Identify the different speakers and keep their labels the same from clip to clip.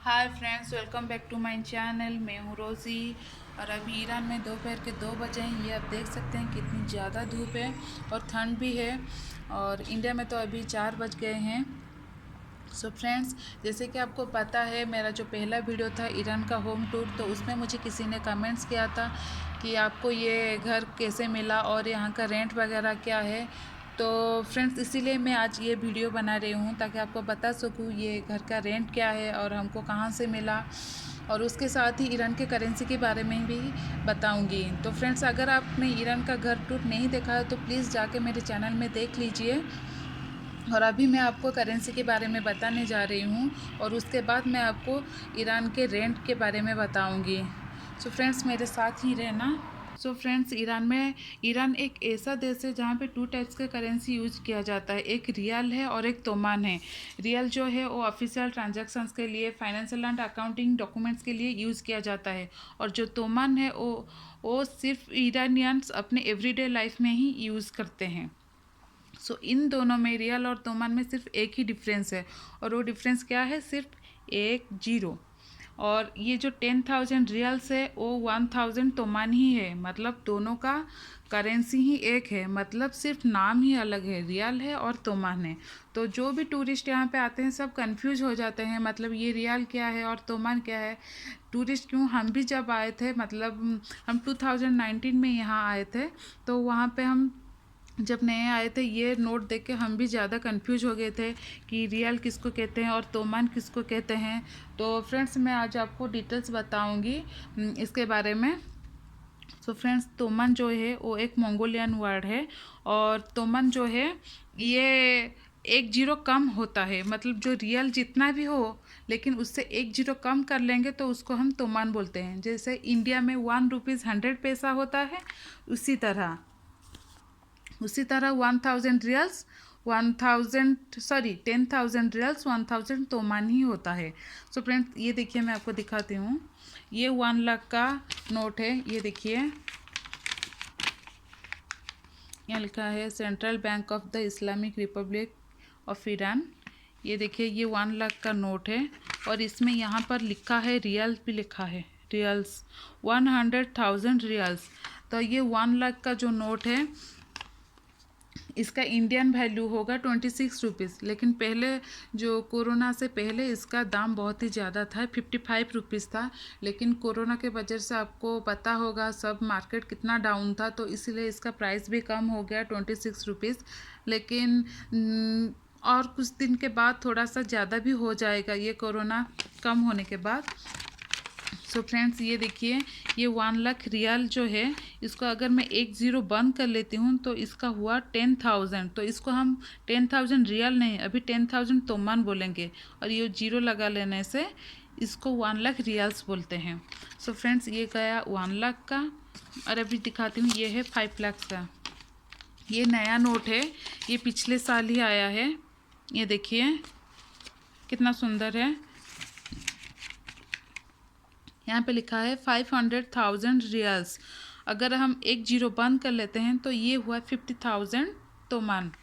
Speaker 1: Hi friends, welcome back to my channel. मैं हूँ रोज़ी और अभी ईरान में दोपहर के 2 बजे हैं। ये आप देख सकते हैं कितनी ज़्यादा धूप है और ठंड भी है। और इंडिया में तो अभी 4 बज गए हैं। सो फ्रेंड्स, जैसे कि आपको पता है, मेरा जो पहला वीडियो था ईरान का होम टूर, तो उसमें मुझे किसी ने कमेंट्स किया था कि आपको ये घर कैसे मिला और यहाँ का रेंट वगैरह क्या है। तो फ्रेंड्स, इसीलिए मैं आज ये वीडियो बना रही हूँ ताकि आपको बता सकूँ ये घर का रेंट क्या है और हमको कहाँ से मिला, और उसके साथ ही ईरान के करेंसी के बारे में भी बताऊंगी। तो फ्रेंड्स, अगर आपने ईरान का घर टूर नहीं देखा है तो प्लीज़ जाके मेरे चैनल में देख लीजिए। और अभी मैं आपको करेंसी के बारे में बताने जा रही हूँ और उसके बाद मैं आपको ईरान के रेंट के बारे में बताऊँगी। सो फ्रेंड्स, मेरे साथ ही रहना। सो फ्रेंड्स, ईरान एक ऐसा देश है जहाँ पे 2 टाइप्स का करेंसी यूज किया जाता है। एक रियाल है और एक तोमान है। रियाल जो है वो ऑफिशियल ट्रांजैक्शंस के लिए, फाइनेंशियल एंड अकाउंटिंग डॉक्यूमेंट्स के लिए यूज़ किया जाता है। और जो तोमान है वो सिर्फ ईरानियंस अपने एवरीडे लाइफ में ही यूज़ करते हैं। इन दोनों में, रियल और तोमान में, सिर्फ एक ही डिफरेंस है। और वो डिफरेंस क्या है? सिर्फ एक जीरो। और ये जो 10,000 रियल्स है वो 1,000 तोमान ही है। मतलब दोनों का करेंसी ही एक है, मतलब सिर्फ नाम ही अलग है, रियल है और तोमान है। तो जो भी टूरिस्ट यहाँ पे आते हैं सब कंफ्यूज हो जाते हैं, मतलब ये रियल क्या है और तोमान क्या है। टूरिस्ट क्यों, हम भी जब आए थे, मतलब हम 2019 में यहाँ आए थे, तो वहाँ पे हम जब नए आए थे ये नोट देख के हम भी ज़्यादा कंफ्यूज हो गए थे कि रियल किसको कहते हैं और तोमान किसको कहते हैं। तो फ्रेंड्स, मैं आज आपको डिटेल्स बताऊंगी इसके बारे में। सो फ्रेंड्स, तोमान जो है वो एक मंगोलियन वर्ड है। और तोमान जो है ये एक जीरो कम होता है, मतलब जो रियल जितना भी हो लेकिन उससे एक जीरो कम कर लेंगे तो उसको हम तोमान बोलते हैं। जैसे इंडिया में 1 रुपीज़ 100 पैसा होता है, उसी तरह 1,000 रियल्स 10,000 रियल्स 1,000 तोमान ही होता है। सो फ्रेंड्स, ये देखिए, मैं आपको दिखाती हूँ। ये 1 लाख का नोट है। ये देखिए, यहाँ लिखा है central bank of the Islamic Republic of Iran. ये देखिए, ये 1 लाख का नोट है और इसमें यहाँ पर लिखा है, रियल भी लिखा है, रियल्स 100,000 रियल्स। तो ये 1 लाख का जो नोट है इसका इंडियन वैल्यू होगा 26 रुपीज़। लेकिन पहले, जो कोरोना से पहले, इसका दाम बहुत ही ज़्यादा था, 55 रुपीज़ था। लेकिन कोरोना के वजह से आपको पता होगा सब मार्केट कितना डाउन था, तो इसीलिए इसका प्राइस भी कम हो गया 26 रुपीज़। लेकिन और कुछ दिन के बाद थोड़ा सा ज़्यादा भी हो जाएगा ये कोरोना कम होने के बाद। सो फ्रेंड्स, ये देखिए, ये 1 लाख रियल जो है, इसको अगर मैं एक ज़ीरो बंद कर लेती हूँ तो इसका हुआ 10,000। तो इसको हम 10,000 रियल नहीं, अभी 10,000 तोमान बोलेंगे। और ये जीरो लगा लेने से इसको 1 लाख रियल्स बोलते हैं। सो फ्रेंड्स, ये गया 1 लाख का। और अभी दिखाती हूँ, ये है 5 लाख का। ये नया नोट है, ये पिछले साल ही आया है। ये देखिए कितना सुंदर है। यहाँ पे लिखा है 500,000 रियल्स। अगर हम एक जीरो बंद कर लेते हैं तो ये हुआ 50,000 तोमान।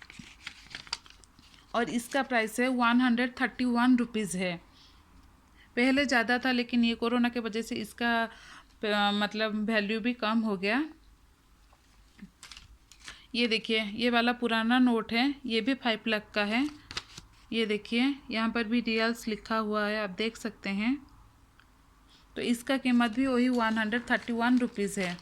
Speaker 1: और इसका प्राइस है 131 रुपीज़ है। पहले ज़्यादा था लेकिन ये कोरोना के वजह से इसका मतलब वैल्यू भी कम हो गया। ये देखिए, ये वाला पुराना नोट है, ये भी 5 लाख का है। ये देखिए, यहाँ पर भी रियल्स लिखा हुआ है, आप देख सकते हैं। तो इसका कीमत भी वही 131 रुपीज़ है।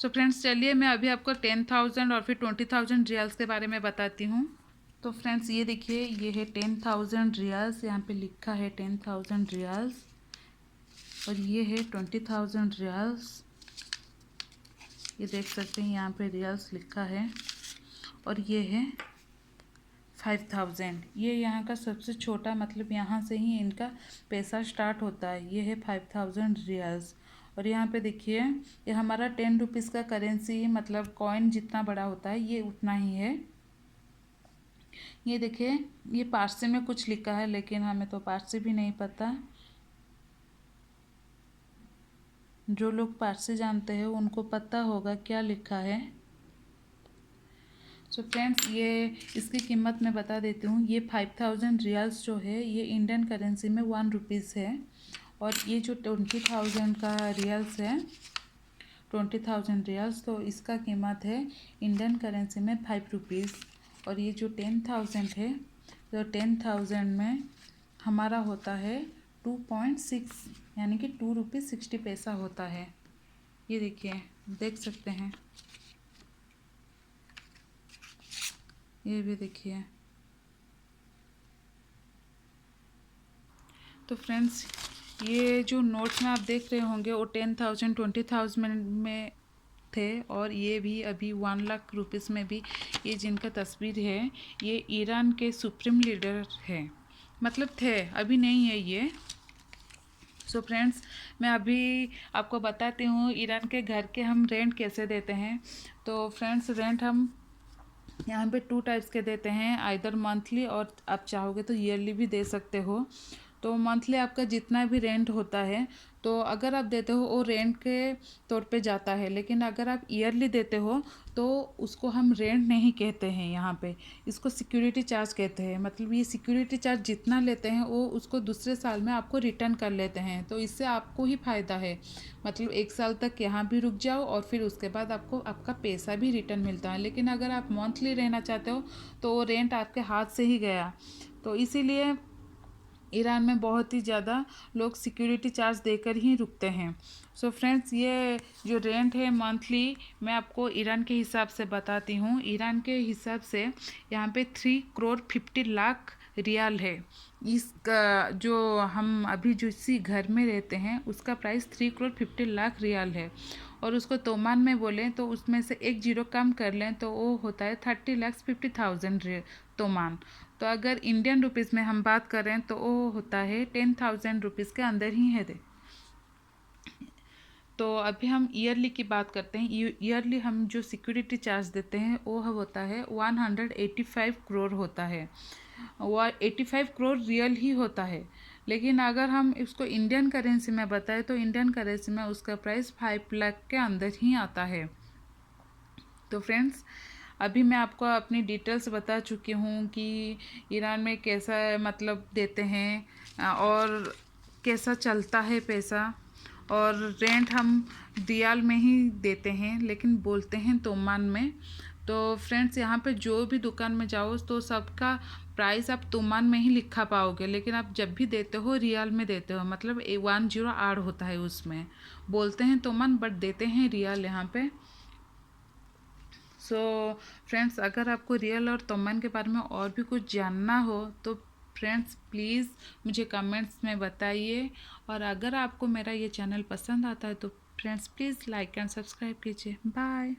Speaker 1: सो फ्रेंड्स, चलिए मैं अभी आपको 10,000 और फिर 20,000 रियल्स के बारे में बताती हूँ। तो फ्रेंड्स, ये देखिए, ये है 10,000 रियल्स, यहाँ पे लिखा है 10,000 रियल्स। और ये है 20,000 रियल्स, ये देख सकते हैं यहाँ पे रियल्स लिखा है। और ये है 5,000, ये यहाँ का सबसे छोटा, मतलब यहाँ से ही इनका पैसा स्टार्ट होता है। ये है 5,000 रियल्स। और यहाँ पे देखिए, ये हमारा 10 रुपीज़ का करेंसी, मतलब कॉइन जितना बड़ा होता है ये उतना ही है। ये देखिए, ये पारसी में कुछ लिखा है लेकिन हमें तो पारसी भी नहीं पता। जो लोग पारसी जानते हैं उनको पता होगा क्या लिखा है। सो फ्रेंड्स, ये इसकी कीमत मैं बता देती हूँ। ये 5000 रियाल्स जो है ये इंडियन करेंसी में 1 रुपीज़ है। और ये जो 20,000 का रियाल्स है, 20,000 रियाल्स, तो इसका कीमत है इंडियन करेंसी में 5 रुपीज़। और ये जो 10,000 है, तो 10,000 में हमारा होता है 2.6, यानी कि 2 रुपीज़ 60 पैसा होता है। ये देखिए, देख सकते हैं, ये भी देखिए। तो फ्रेंड्स, ये जो नोट्स में आप देख रहे होंगे वो 10,000 20,000 में थे, और ये भी अभी 1 लाख रुपीज़ में भी ये जिनका तस्वीर है, ये ईरान के सुप्रीम लीडर है, मतलब थे, अभी नहीं है ये। सो फ्रेंड्स, मैं अभी आपको बताती हूँ ईरान के घर के हम रेंट कैसे देते हैं। तो फ्रेंड्स, रेंट हम यहाँ पे 2 टाइप्स के देते हैं, आइदर मंथली और आप चाहोगे तो ईयरली भी दे सकते हो। तो मंथली आपका जितना भी रेंट होता है, तो अगर आप देते हो वो रेंट के तौर पे जाता है। लेकिन अगर आप ईयरली देते हो तो उसको हम रेंट नहीं कहते हैं यहाँ पे, इसको सिक्योरिटी चार्ज कहते हैं। मतलब ये सिक्योरिटी चार्ज जितना लेते हैं वो उसको दूसरे साल में आपको रिटर्न कर लेते हैं। तो इससे आपको ही फ़ायदा है, मतलब 1 साल तक यहाँ भी रुक जाओ और फिर उसके बाद आपको आपका पैसा भी रिटर्न मिलता है। लेकिन अगर आप मंथली रहना चाहते हो तो वो रेंट आपके हाथ से ही गया। तो इसीलिए ईरान में बहुत ही ज़्यादा लोग सिक्योरिटी चार्ज देकर ही रुकते हैं। सो फ्रेंड्स, ये जो रेंट है मंथली, मैं आपको ईरान के हिसाब से बताती हूँ। ईरान के हिसाब से यहाँ पे 3 करोड़ 50 लाख रियाल है। इसका जो हम अभी जो इसी घर में रहते हैं उसका प्राइस 3 करोड़ 50 लाख रियाल है। और उसको तोमान में बोलें तो उसमें से एक जीरो कम कर लें तो वो होता है 30,50,000 तोमान। तो अगर इंडियन रुपीज़ में हम बात करें तो वो होता है 10,000 रुपीज़ के अंदर ही है दे। तो अभी हम ईयरली की बात करते हैं। ईयरली हम जो सिक्योरिटी चार्ज देते हैं वो होता है 185 करोड़ होता है। वो 85 करोड़ रियल ही होता है। लेकिन अगर हम इसको इंडियन करेंसी में बताएं तो इंडियन करेंसी में उसका प्राइस 5 लाख के अंदर ही आता है। तो फ्रेंड्स, अभी मैं आपको अपनी डिटेल्स बता चुकी हूँ कि ईरान में कैसा मतलब देते हैं और कैसा चलता है पैसा। और रेंट हम रियाल में ही देते हैं, लेकिन बोलते हैं तोमान में। तो फ्रेंड्स, यहाँ पे जो भी दुकान में जाओ तो सबका प्राइस आप तोमान में ही लिखा पाओगे। लेकिन आप जब भी देते हो रियाल में देते हो, मतलब 10 आड़ होता है उसमें। बोलते हैं तोमान बट देते हैं रियाल यहाँ पे। सो फ्रेंड्स, अगर आपको रियल और तोमान के बारे में और भी कुछ जानना हो तो फ्रेंड्स प्लीज़ मुझे कमेंट्स में बताइए। और अगर आपको मेरा ये चैनल पसंद आता है तो friends please like and subscribe कीजिए। बाय।